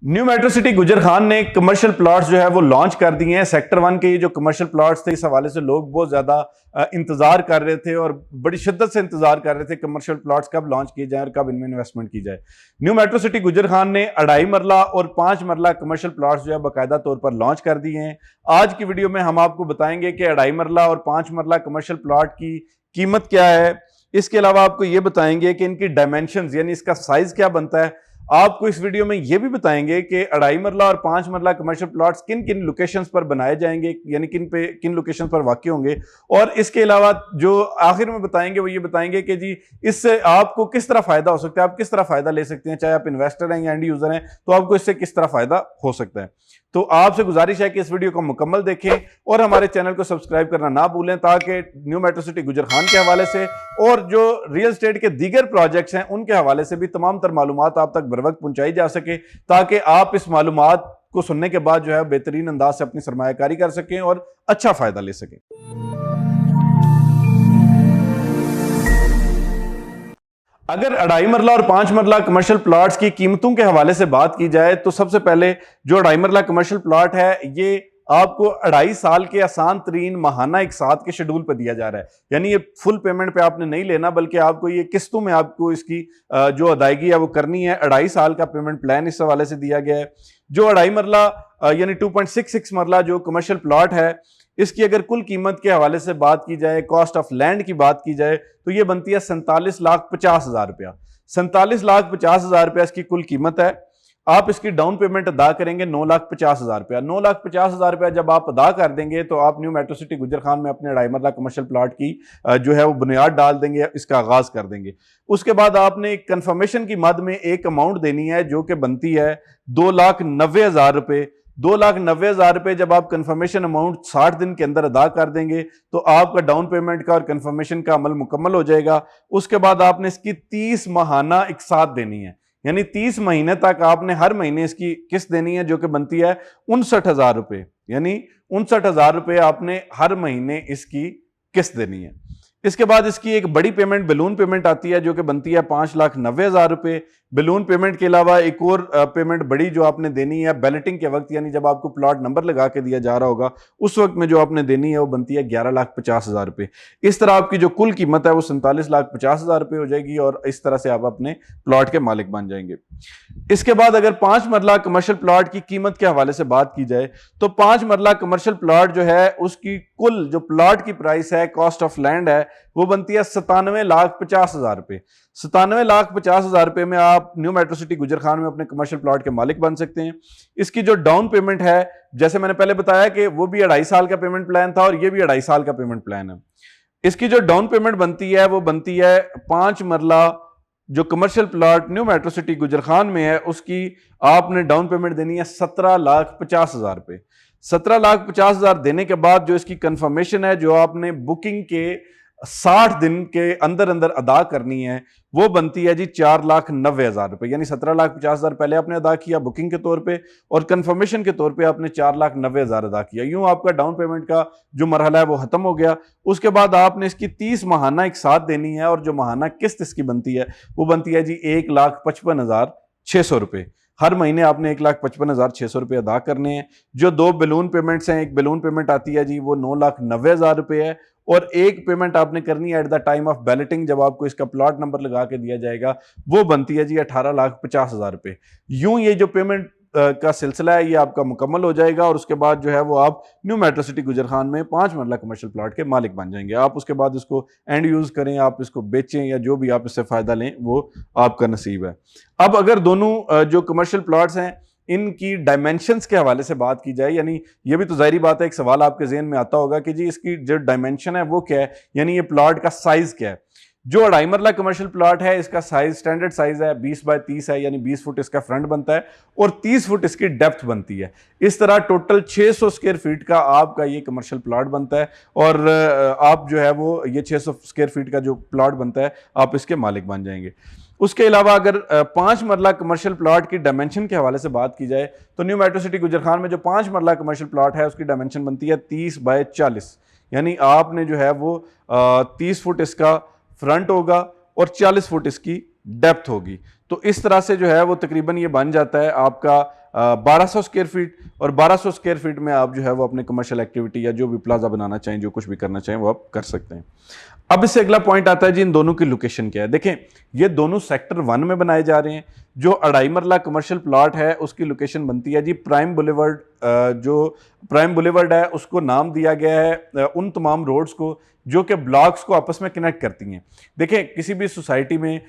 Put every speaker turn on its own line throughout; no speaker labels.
New metro city गुजर खान ने commercial plots जो है वो लॉन्च कर दिए हैं। सेक्टर 1 के ये जो कमर्शियल प्लॉट्स थे, इस हवाले से लोग बहुत ज्यादा इंतजार कर रहे थे और बड़ी शिद्दत से इंतजार कर रहे थे कमर्शियल प्लॉट्स कब लॉन्च किए जाए और कब इनमें इन्वेस्टमेंट की जाए। न्यू मेट्रो सिटी गुजर खान ने 2.5 मरला और 5 मरला कमर्शियल प्लॉट्स जो है बाकायदा तौर पर लॉन्च कर दिए हैं। आज की वीडियो में हम आपको बताएंगे कि 2.5 मरला और 5 मरला कमर्शियल प्लॉट की कीमत क्या है। इसके अलावा आपको ये बताएंगे कि इनकी डायमेंशंस यानी इसका साइज क्या बनता है। आपको इस वीडियो में यह भी बताएंगे कि 2.5 मरला और 5 मरला कमर्शियल प्लॉट्स किन किन लोकेशंस पर बनाए जाएंगे, यानी किन लोकेशंस पर वाक़ई होंगे। और इसके अलावा जो आखिर में बताएंगे वो ये बताएंगे कि जी इससे आपको किस तरह फायदा हो सकता है, आप किस तरह फायदा ले सकते हैं, चाहे आप इन्वेस्टर हैं या एंड यूजर हैं, तो आपको इससे किस तरह फायदा हो सकता है। तो आपसे गुजारिश है कि इस वीडियो को मुकम्मल देखें और हमारे चैनल को सब्सक्राइब करना ना भूलें, ताकि न्यू मेट्रो सिटी गुजर खान के हवाले से और जो रियल एस्टेट के दीगर प्रोजेक्ट्स हैं उनके हवाले से भी तमाम तर मालूमात आप तक बर वक्त पहुंचाई जा सके, ताकि आप इस मालूमात को सुनने के बाद जो है बेहतरीन अंदाज से अपनी सरमायाकारी कर सकें और अच्छा फायदा ले सकें। अगर 2.5 मरला और 5 मरला कमर्शियल प्लॉट्स की कीमतों के हवाले से बात की जाए तो सबसे पहले जो 2.5 मरला कमर्शियल प्लॉट है ये आपको 2.5 साल के आसान तरीन महाना एक साथ के शेड्यूल पर दिया जा रहा है। यानी ये फुल पेमेंट पे आपने नहीं लेना, बल्कि आपको ये किस्तों में आपको इसकी जो अदायगी है वो करनी है। 2.5 साल का पेमेंट प्लान इस हवाले से दिया गया है। जो 2.5 मरला यानी 2.66 मरला जो कमर्शियल प्लॉट है, इसकी अगर कुल कीमत के हवाले से बात की जाए, कॉस्ट ऑफ लैंड की बात की जाए, तो ये बनती है 47,50,000 रुपया। 47,50,000 रुपया इसकी कुल कीमत है। आप इसकी डाउन पेमेंट अदा करेंगे 9,50,000 रुपया। 9,50,000 रुपया जब आप अदा कर देंगे तो आप न्यू मेट्रो सिटी गुजर खान में अपने 2.5 मरला कमर्शियल प्लॉट की जो है वो बुनियाद डाल देंगे, इसका आगाज कर देंगे। उसके बाद आपने कंफर्मेशन की मद में एक अमाउंट देनी है जो कि बनती है 2,90,000 रुपये। 2,90,000 रुपये जब आप कंफर्मेशन अमाउंट 60 दिन के अंदर अदा कर देंगे तो आपका डाउन पेमेंट का और कंफर्मेशन का अमल मुकम्मल हो जाएगा। उसके बाद आपने इसकी 30 माहाना एक साथ देनी है, यानी 30 महीने तक आपने हर महीने इसकी किस्त देनी है जो कि बनती है 59,000 रुपये। यानी 59,000 रुपये आपने हर महीने इसकी किस्त देनी है। इसके बाद इसकी एक बड़ी पेमेंट बैलून पेमेंट आती है जो कि बनती है 5,90,000 रुपये। बैलून पेमेंट के अलावा एक और पेमेंट बड़ी जो आपने देनी है बैलेटिंग के वक्त, यानी जब आपको प्लॉट नंबर लगा के दिया जा रहा होगा उस वक्त में जो आपने देनी है वो बनती है 11,50,000 रुपये। इस तरह आपकी जो कुल कीमत है वो 47,50,000 रुपये हो जाएगी और इस तरह से आप अपने प्लॉट के मालिक बन जाएंगे। इसके बाद अगर 5 मरला कमर्शियल प्लॉट की कीमत के हवाले से बात की जाए तो 5 मरला कमर्शियल प्लॉट जो है उसकी कुल जो प्लॉट की प्राइस है, कॉस्ट ऑफ लैंड है, वो बनती है 97,50,000 रुपये। 97,50,000 रुपये में आप न्यू मेट्रो सिटी गुजर खान में अपने कमर्शियल प्लॉट के मालिक बन सकते हैं। इसकी जो डाउन पेमेंट है, जैसे मैंने पहले बताया कि वो भी 2.5 साल का पेमेंट प्लान था और ये भी 2.5 साल का पेमेंट प्लान है। इसकी जो डाउन पेमेंट बनती है वो बनती है 5 मरला जो commercial plot new metro city गुजर खान में है उसकी आपने डाउन पेमेंट देनी है 17,50,000 रुपये। 17,50,000 देने के बाद जो इसकी कंफर्मेशन है जो आपने बुकिंग के 60 दिन के अंदर अंदर अदा करनी है वो बनती है जी 4,90,000 रुपये। यानी 17,50,000 पहले आपने अदा किया बुकिंग के तौर पे और कंफर्मेशन के तौर पे आपने 4,90,000 अदा किया। यूं आपका डाउन पेमेंट का जो मरहला है वो खत्म हो गया। उसके बाद आपने इसकी 30 माहाना एक साथ देनी है और जो माहाना किस्त इसकी बनती है वो बनती है जी 1,55,600 रुपये। हर महीने आपने 1,55,600 रुपये अदा करने हैं। जो दो बैलून पेमेंट्स हैं, एक बैलून पेमेंट आती है जी वो 9,90,000 रुपये है और एक पेमेंट आपने करनी है at the time of balloting, जब आपको इसका प्लॉट नंबर लगा के दिया जाएगा, वो बनती है जी 18,50,000 रुपये। यूं ये जो पेमेंट का सिलसिला है ये आपका मुकम्मल हो जाएगा और उसके बाद जो है वो आप न्यू मेट्रो सिटी गुजर खान में 5 मरला कमर्शियल प्लॉट के मालिक बन जाएंगे। आप उसके बाद इसको एंड यूज करें, आप इसको बेचें या जो भी आप इससे फायदा लें वो आपका नसीब है। अब अगर दोनों जो कमर्शियल प्लॉट्स हैं इनकी डायमेंशंस के हवाले से बात की जाए, यानी ये भी तो जाहिर बात है एक सवाल आपके ज़हन में आता होगा कि जी इसकी जो डायमेंशन है वो क्या है, यानी ये प्लॉट का साइज क्या है। जो 2.5 मरला कमर्शियल प्लॉट है इसका साइज स्टैंडर्ड साइज है 20 बाय 30 है, यानी 20 फुट इसका फ्रंट बनता है और 30 फुट इसकी डेप्थ बनती है। इस तरह टोटल 600 स्क्वायर फीट का आपका ये कमर्शियल प्लॉट बनता है और आप जो है वो ये 600 स्क्वायर फीट का जो प्लॉट बनता है आप इसके मालिक बन जाएंगे। उसके अलावा अगर 5 मरला कमर्शियल प्लॉट की डायमेंशन के हवाले से बात की जाए तो न्यू मेट्रो सिटी गुजर खान में जो 5 मरला कमर्शियल प्लॉट है उसकी डायमेंशन बनती है 30 बाय 40, यानी आपने जो है वो 30 फुट इसका फ्रंट होगा और 40 फुट इसकी डेप्थ होगी। तो इस तरह से जो है वो तकरीबन ये बन जाता है आपका 1200 स्क्वायर फीट, और 1200 स्क्वायर फीट में आप जो है वो अपने कमर्शियल एक्टिविटी या जो भी प्लाजा बनाना चाहें, जो कुछ भी करना चाहें वो आप कर सकते हैं। अब इससे अगला पॉइंट आता है जी, इन दोनों की लोकेशन क्या है। देखें, ये दोनों सेक्टर 1 में बनाए जा रहे हैं। जो 2.5 मरला कमर्शियल प्लॉट है उसकी लोकेशन बनती है जी प्राइम बुलेवर्ड। जो प्राइम बुलेवर्ड है उसको नाम दिया गया है उन तमाम रोड्स को जो कि ब्लॉक्स को आपस में कनेक्ट करती हैं। देखें, किसी भी सोसाइटी में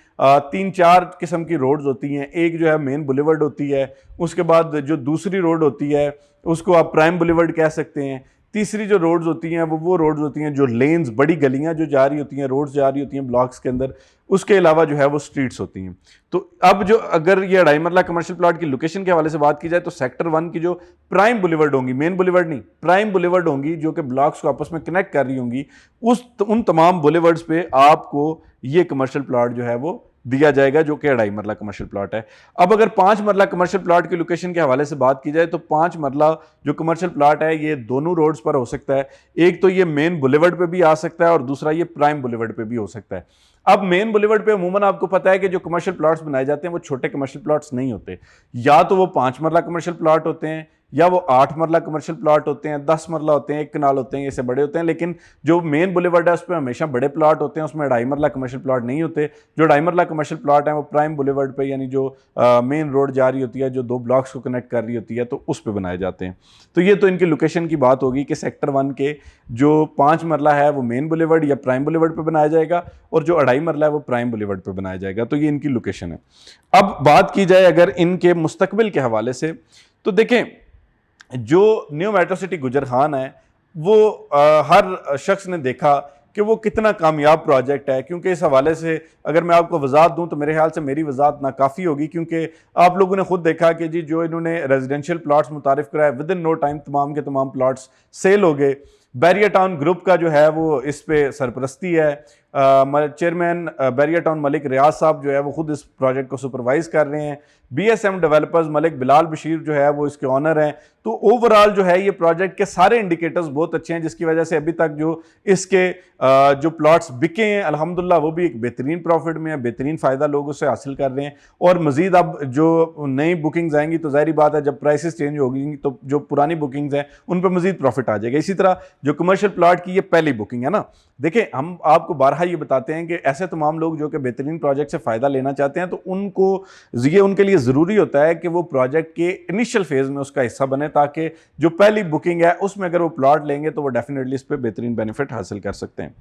3-4 किस्म की रोड्स होती हैं। एक जो है मेन बुलेवर्ड होती है, उसके बाद जो दूसरी रोड होती है उसको आप प्राइम बुलेवर्ड कह सकते हैं। तीसरी जो रोड्स होती हैं वो रोड्स होती हैं जो लेन्स, बड़ी गलियां जो जा रही होती हैं, रोड्स जा रही होती हैं ब्लॉक्स के अंदर, उसके अलावा जो है वो स्ट्रीट्स होती हैं। तो अब जो अगर ये 2.5 मरला कमर्शियल प्लॉट की लोकेशन के हवाले से बात की जाए तो सेक्टर 1 की जो प्राइम बुलेवर्ड होंगी, मेन बुलेवर्ड नहीं, प्राइम बुलेवर्ड होंगी जो कि ब्लॉक्स को आपस में कनेक्ट कर रही होंगी, उन तमाम बुलेवर्ड्स पे आपको ये कमर्शियल प्लॉट जो है वो दिया जाएगा जो कि 2.5 मरला कमर्शियल प्लॉट है। अब अगर 5 मरला कमर्शियल प्लॉट की लोकेशन के हवाले से बात की जाए तो 5 मरला जो कमर्शियल प्लॉट है ये दोनों रोड्स पर हो सकता है। एक तो ये मेन बुलेवर्ड पे भी आ सकता है और दूसरा ये प्राइम बुलेवर्ड पे भी हो सकता है। अब मेन बुलेवर्ड पे अमूमन आपको पता है कि जो कमर्शियल प्लॉट्स बनाए जाते हैं वो छोटे कमर्शियल प्लॉट्स नहीं होते, या तो वो 5 मरला कमर्शियल प्लॉट होते हैं या वो 8 मरला कमर्शियल प्लॉट होते हैं, 10 मरला होते हैं, 1 कनाल होते हैं, ऐसे बड़े होते हैं। लेकिन जो मेन बुलेवर्ड है उस पर हमेशा बड़े प्लॉट होते हैं, उसमें 2.5 मरला कमर्शियल प्लॉट नहीं होते। जो 2.5 मरला कमर्शियल प्लॉट है वो प्राइम बुलेवर्ड पे, यानी जो मेन रोड जा रही होती है जो 2 ब्लॉक्स को कनेक्ट कर रही होती है, तो उस पर बनाए जाते हैं। तो ये तो इनकी लोकेशन की बात होगी कि सेक्टर 1 के जो 5 मरला है वो मेन बुलेवर्ड या प्राइम बुलेवर्ड पर बनाया जाएगा और जो 2.5 मरला है वो प्राइम बुलेवर्ड पर बनाया जाएगा। तो ये इनकी लोकेशन है। अब बात की जाए अगर इनके मुस्तकबिल के हवाले से, तो देखें, जो न्यू मेट्रो सिटी गुजर खान है वो हर शख्स ने देखा कि वो कितना कामयाब प्रोजेक्ट है। क्योंकि इस हवाले से अगर मैं आपको वजाहत दूं तो मेरे ख्याल से मेरी वजाहत ना काफ़ी होगी, क्योंकि आप लोगों ने खुद देखा कि जी जो इन्होंने रेजिडेंशियल प्लॉट्स मुतारिफ कराए, विद इन नो टाइम तमाम के तमाम प्लॉट्स सेल हो गए। बैरिया टाउन ग्रुप का जो है वो इस पे सरपरस्ती है, चेयरमैन बैरिया टाउन मलिक रियाज साहब जो है वो खुद इस प्रोजेक्ट को सुपरवाइज कर रहे हैं। BSM डेवलपर्स मलिक बिलाल बशीर जो है वो इसके ऑनर हैं। तो ओवरऑल जो है ये प्रोजेक्ट के सारे इंडिकेटर्स बहुत अच्छे हैं, जिसकी वजह से अभी तक जो इसके जो प्लॉट्स बिके हैं अल्हम्दुलिल्लाह वो भी एक बेहतरीन प्रॉफिट में है, बेहतरीन फ़ायदा लोग उससे हासिल कर रहे हैं। और मज़ीद अब जो नई बुकिंग्स आएंगी तो ज़ाहिर बात है जब प्राइसेस चेंज होगी तो जो पुरानी बुकिंग्स हैं उन पर मज़ीद प्रॉफिट आ जाएगा। इसी तरह जो कमर्शियल प्लॉट की ये पहली बुकिंग है ना, देखिए हम आपको बारहा ये बताते हैं कि ऐसे तमाम लोग जो कि बेहतरीन प्रोजेक्ट से फ़ायदा लेना चाहते हैं तो उनके लिए ज़रूरी होता है कि वो प्रोजेक्ट के इनिशियल फेज़ में उसका हिस्सा बने, ताकि जो पहली बुकिंग है उसमें अगर वो प्लॉट लेंगे तो वो डेफिनेटली इस पर बेहतरीन बेनिफिट हासिल कर सकते हैं।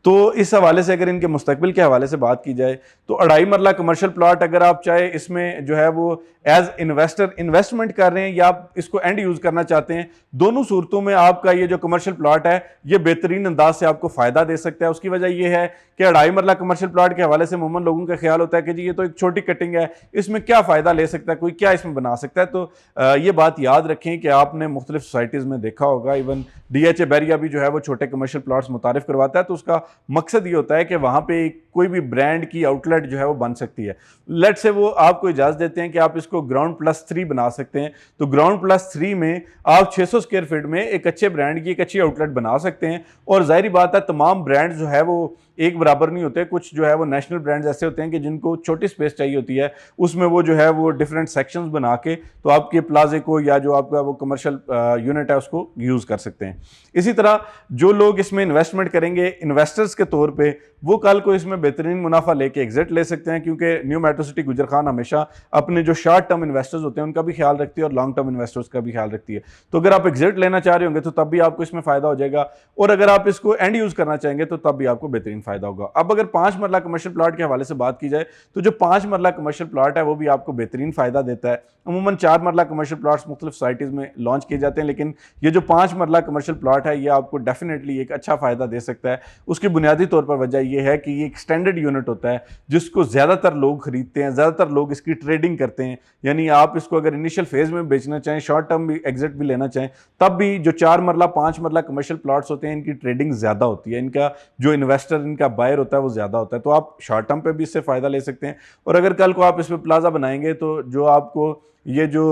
तो इस हवाले से अगर इनके मुस्तकबिल के हवाले से बात की जाए तो 2.5 मरला कमर्शियल प्लॉट अगर आप चाहे इसमें जो है वो एज इन्वेस्टर इन्वेस्टमेंट कर रहे हैं या आप इसको एंड यूज़ करना चाहते हैं, दोनों सूरतों में आपका ये जो कमर्शियल प्लॉट है ये बेहतरीन अंदाज से आपको फ़ायदा दे सकता है। उसकी वजह यह है कि 2.5 मरला कमर्शियल प्लॉट के हवाले से अमूमन लोगों का ख्याल होता है कि जी ये तो एक छोटी कटिंग है, इसमें क्या फ़ायदा ले सकता है, कोई क्या इसमें बना सकता है। तो ये बात याद रखें कि आपने मुख्तलिफ सोसाइटीज़ में देखा होगा, इवन DHA बैरिया भी जो है वो छोटे कमर्शियल प्लॉट्स मुतारिफ करवाता है, तो उसका मकसद ये होता है कि वहाँ पे कोई भी ब्रांड की आउटलेट जो है वो बन सकती है। लेट से वो आपको इजाज़त देते हैं कि आप इसको ग्राउंड प्लस 3 बना सकते हैं, तो ग्राउंड प्लस 3 में आप 600 स्क्वायर फीट में एक अच्छे ब्रांड की एक अच्छी आउटलेट बना सकते हैं। और जाहिर बात है तमाम ब्रांड जो है वो एक बराबर नहीं होते, कुछ जो है वो नेशनल ब्रांड्स ऐसे होते हैं कि जिनको छोटी स्पेस चाहिए होती है, उसमें वो जो है वो डिफरेंट सेक्शंस बना के तो आपके प्लाजे को या जो आपका वो कमर्शियल यूनिट है उसको यूज़ कर सकते हैं। इसी तरह जो लोग इसमें इन्वेस्टमेंट करेंगे इन्वेस्टर्स के तौर पे, वो कल को इसमें बेहतरीन मुनाफा लेके एग्जिट ले सकते हैं, क्योंकि न्यू मेट्रो सिटी गुजर खान हमेशा अपने जो शॉर्ट टर्म इन्वेस्टर्स होते हैं उनका भी ख्याल रखती है और लॉन्ग टर्म इन्वेस्टर्स का भी ख्याल रखती है। तो अगर आप एग्जिट लेना चाह रहे होंगे तो तब भी आपको इसमें फ़ायदा हो जाएगा, और अगर आप इसको एंड यूज़ करना चाहेंगे तो तब भी आपको बेहतरीन फ़ायदा होगा। अब अगर 5 मरला कमर्शियल प्लॉट के हवाले से बात की जाए तो जो 5 मरला कमर्शियल प्लॉट है वो भी आपको बेहतरीन फ़ायदा देता है। अमूमन 4 मरला कमर्शियल प्लॉट्स मुख्तलिफ सोसाइटीज़ में लॉन्च किए जाते हैं, लेकिन ये जो 5 मरला कमर्शियल प्लॉट है ये आपको डेफिनेटली एक अच्छा फ़ायदा दे सकता है। उसकी बुनियादी तौर पर वजह यह है कि ये एक स्टैंडर्ड यूनिट होता है जिसको ज़्यादातर लोग खरीदते हैं, ज़्यादातर लोग इसकी ट्रेडिंग करते हैं। यानी आप इसको अगर इनिशियल फेज़ में बेचना चाहें, शॉर्ट टर्म भी एग्जिट भी लेना चाहें, तब भी जो 4 मरला 5 मरला कमर्शियल प्लॉट्स होते हैं इनकी ट्रेडिंग ज़्यादा होती है, इनका जो इन्वेस्टर इनका बायर होता है वो ज़्यादा होता है। तो आप शॉर्ट टर्म पे भी इससे फ़ायदा ले सकते हैं। और अगर कल को आप इस पर प्लाजा बनाएंगे तो जो आपको ये जो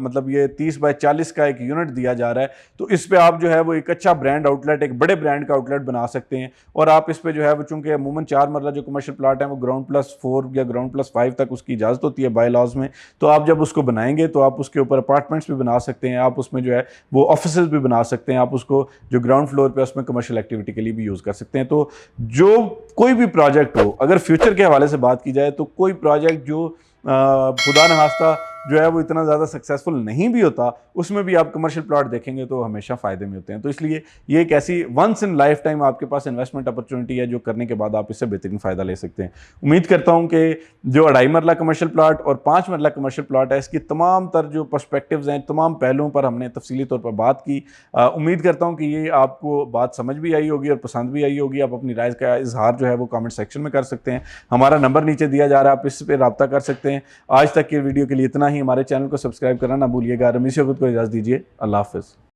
मतलब ये 30 बाय 40 का एक यूनिट दिया जा रहा है, तो इस पे आप जो है वो एक अच्छा ब्रांड आउटलेट, एक बड़े ब्रांड का आउटलेट बना सकते हैं। और आप इस पे जो है वो, चूंकि अमूमन 4 मरला जो कमर्शियल प्लाट है वो ग्राउंड+4 या ग्राउंड+5 तक उसकी इजाज़त होती है बाय लॉज में। तो आप जब उसको बनाएंगे तो आप उसके ऊपर अपार्टमेंट्स भी बना सकते हैं, आप उसमें जो है वो ऑफिस भी बना सकते हैं, आप उसको जो ग्राउंड फ्लोर पे उसमें कमर्शियल एक्टिविटी के लिए भी यूज़ कर सकते हैं। तो जो कोई भी प्रोजेक्ट हो, अगर फ्यूचर के हवाले से बात की जाए तो कोई प्रोजेक्ट जो खुदा न खास्ता जो है वो इतना ज़्यादा सक्सेसफुल नहीं भी होता, उसमें भी आप कमर्शियल प्लॉट देखेंगे तो हमेशा फ़ायदे में होते हैं। तो इसलिए ये एक ऐसी वंस इन लाइफ टाइम आपके पास इन्वेस्टमेंट अपॉर्चुनिटी है जो करने के बाद आप इससे बेहतरीन फ़ायदा ले सकते हैं। उम्मीद करता हूँ कि जो 2.5 मरला कमर्शियल प्लॉट और 5 मरला कमर्शियल प्लॉट है, इसकी तमाम तर जो पर्सपेक्टिव्स हैं, तमाम पहलुओं पर हमने तफसीली तौर पर बात की। उम्मीद करता हूँ कि ये आपको बात समझ भी आई होगी और पसंद भी आई होगी। आप अपनी राय का इजहार जो है वो कमेंट सेक्शन में कर सकते हैं। हमारा नंबर नीचे दिया जा रहा है, आप इस पर रब्ता कर सकते हैं। आज तक की वीडियो के लिए इतना ही। हमारे चैनल को सब्सक्राइब करना ना भूलिएगा। रमीश खुद को इजाज़त दीजिए। अल्लाह हाफ़िज़।